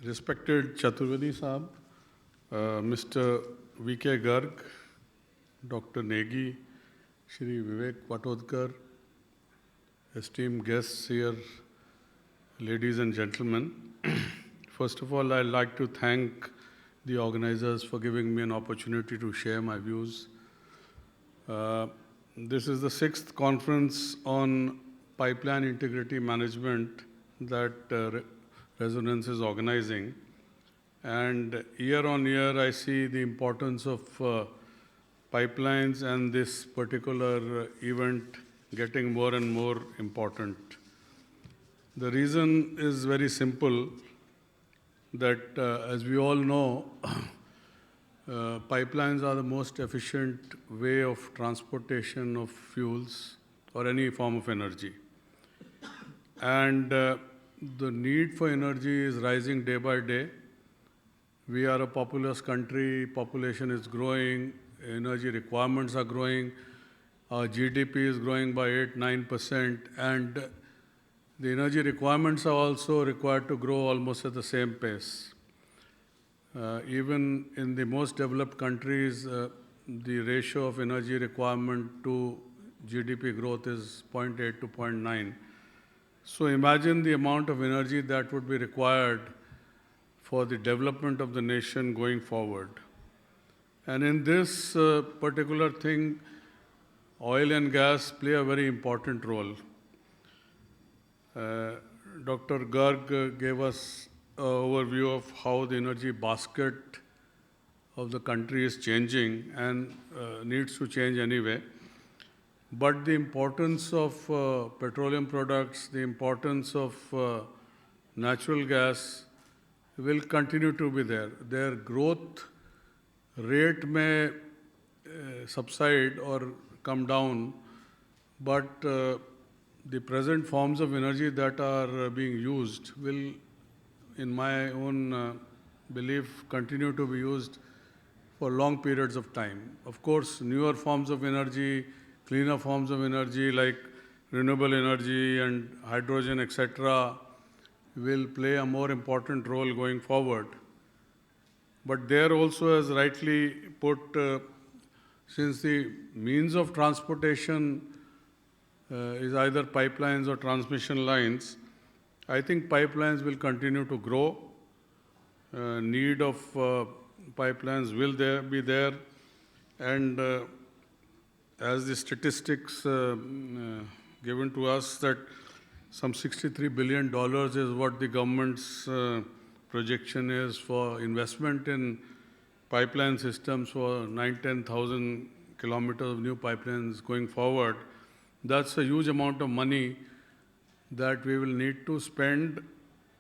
Respected Chaturvedi Saab, Mr. V.K. Garg, Dr. Negi, Shri Vivek Patodkar, esteemed guests here, ladies and gentlemen. First of all, I'd like to thank the organizers for giving me an opportunity to share my views. This is the 6th conference on pipeline integrity management that Resonance is organizing. And year on year, I see the importance of pipelines and this particular event getting more and more important. The reason is very simple, that as we all know, pipelines are the most efficient way of transportation of fuels or any form of energy. And the need for energy is rising day by day. We are a populous country, population is growing, energy requirements are growing, our GDP is growing by 8-9%, and the energy requirements are also required to grow almost at the same pace. Even in the most developed countries, the ratio of energy requirement to GDP growth is 0.8 to 0.9. So imagine the amount of energy that would be required for the development of the nation going forward. And in this particular thing, oil and gas play a very important role. Dr. Garg gave us an overview of how the energy basket of the country is changing and needs to change anyway. But the importance of petroleum products, the importance of natural gas will continue to be there. Their growth rate may subside or come down, but the present forms of energy that are being used will, in my own belief, continue to be used for long periods of time. Of course, newer forms of energy, cleaner forms of energy like renewable energy and hydrogen, etc., will play a more important role going forward. But there also, as rightly put, since the means of transportation is either pipelines or transmission lines, I think pipelines will continue to grow. Need of pipelines will be there. And as the statistics given to us, that some $63 billion is what the government's projection is for investment in pipeline systems for 9,000-10,000 kilometers of new pipelines going forward. That's a huge amount of money that we will need to spend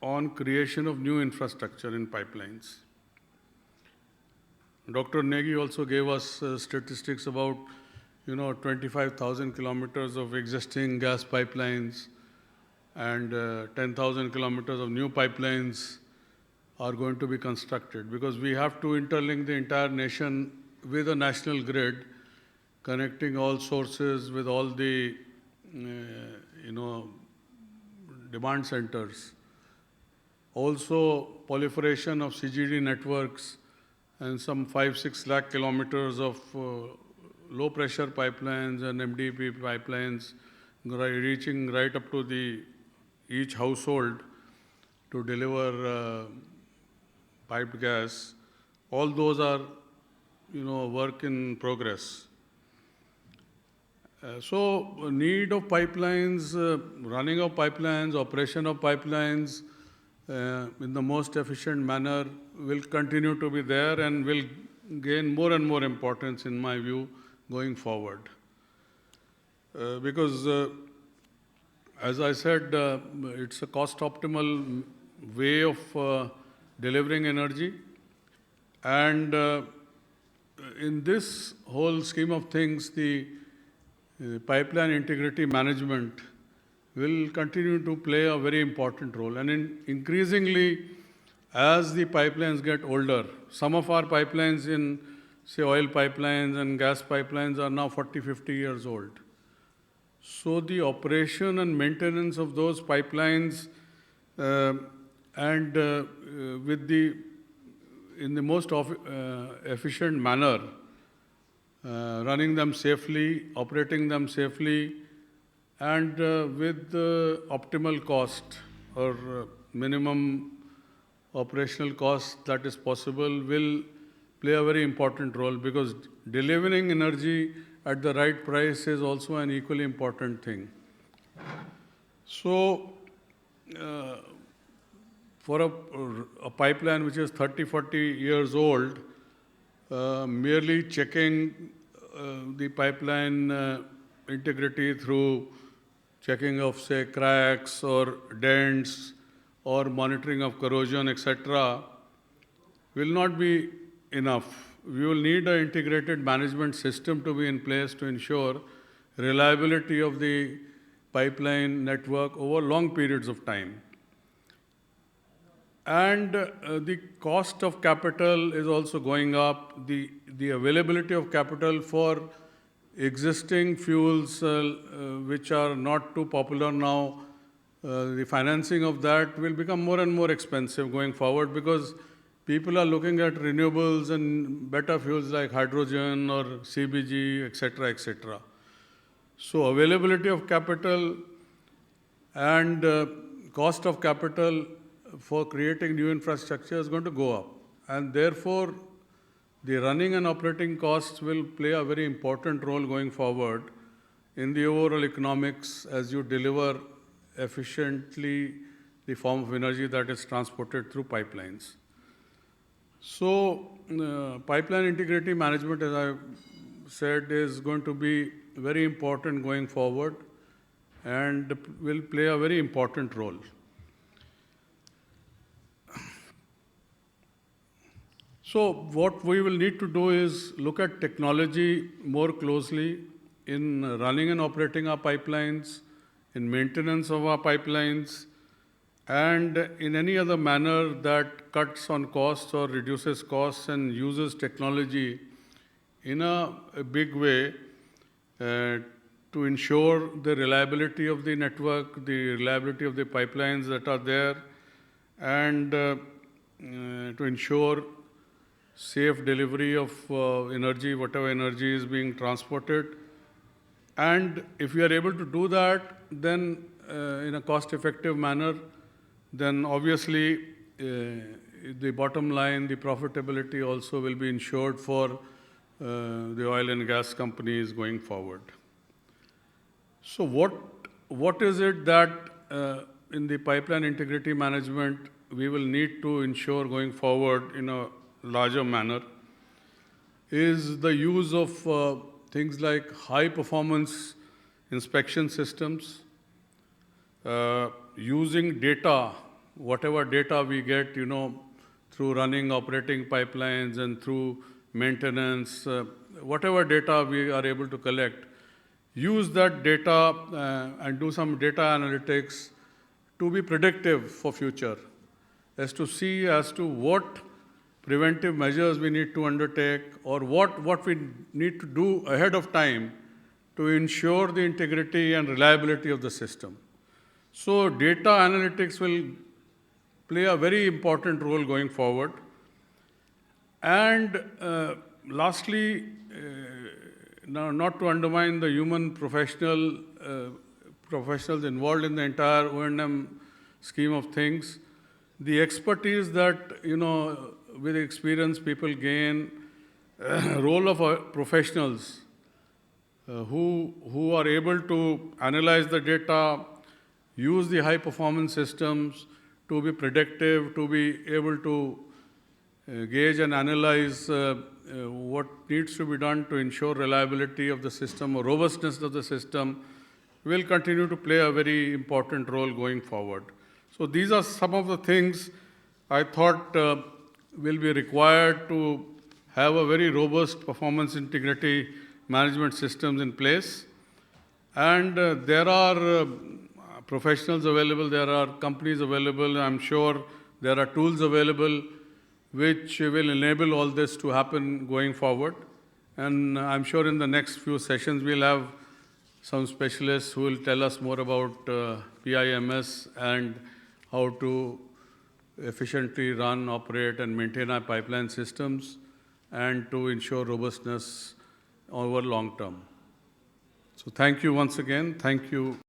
on creation of new infrastructure in pipelines. Dr. Negi also gave us statistics about 25,000 kilometers of existing gas pipelines and 10,000 kilometers of new pipelines are going to be constructed, because we have to interlink the entire nation with a national grid, connecting all sources with all the demand centers. Also, proliferation of CGD networks and some 5-6 lakh kilometers of low pressure pipelines and MDP pipelines reaching right up to each household to deliver piped gas. All those are, work in progress. So need of pipelines, running of pipelines, operation of pipelines in the most efficient manner will continue to be there and will gain more and more importance, in my view, going forward. Because, as I said, it's a cost-optimal way of delivering energy. And in this whole scheme of things, the pipeline integrity management will continue to play a very important role. And increasingly, as the pipelines get older, some of our pipelines in, say, oil pipelines and gas pipelines are now 40-50 years old. So the operation and maintenance of those pipelines and in the most efficient manner, running them safely, operating them safely, and with optimal cost or minimum operational cost that is possible will play a very important role, because delivering energy at the right price is also an equally important thing. So, for a pipeline which is 30, 40 years old, merely checking the pipeline integrity through checking of, say, cracks or dents or monitoring of corrosion, etc., will not be enough. We will need an integrated management system to be in place to ensure reliability of the pipeline network over long periods of time. And the cost of capital is also going up. The availability of capital for existing fuels which are not too popular now, the financing of that will become more and more expensive going forward, because people are looking at renewables and better fuels like hydrogen or CBG, etc., etc. So availability of capital and cost of capital for creating new infrastructure is going to go up. And therefore, the running and operating costs will play a very important role going forward in the overall economics as you deliver efficiently the form of energy that is transported through pipelines. So, pipeline integrity management, as I said, is going to be very important going forward and will play a very important role. So what we will need to do is look at technology more closely in running and operating our pipelines, in maintenance of our pipelines, and in any other manner that cuts on costs or reduces costs and uses technology in a big way to ensure the reliability of the network, the reliability of the pipelines that are there, and to ensure safe delivery of energy, whatever energy is being transported. And if we are able to do that, then in a cost-effective manner, then obviously the bottom line, the profitability also will be ensured for the oil and gas companies going forward. So what is it that in the pipeline integrity management we will need to ensure going forward in a larger manner is the use of things like high-performance inspection systems, using data, whatever data we get, through running, operating pipelines and through maintenance, whatever data we are able to collect, use that data and do some data analytics to be predictive for future, as to what preventive measures we need to undertake or what we need to do ahead of time to ensure the integrity and reliability of the system. So data analytics will play a very important role going forward. And lastly, now not to undermine the human professionals involved in the entire O&M scheme of things, the expertise that, with experience people gain, role of professionals who are able to analyze the data, use the high-performance systems to be predictive, to be able to gauge and analyze what needs to be done to ensure reliability of the system or robustness of the system, will continue to play a very important role going forward. So these are some of the things I thought will be required to have a very robust performance integrity management systems in place. And there are professionals available, there are companies available, I'm sure there are tools available which will enable all this to happen going forward. And I'm sure in the next few sessions we'll have some specialists who will tell us more about PIMS and how to efficiently run, operate, and maintain our pipeline systems, and to ensure robustness over long term. So thank you once again. Thank you.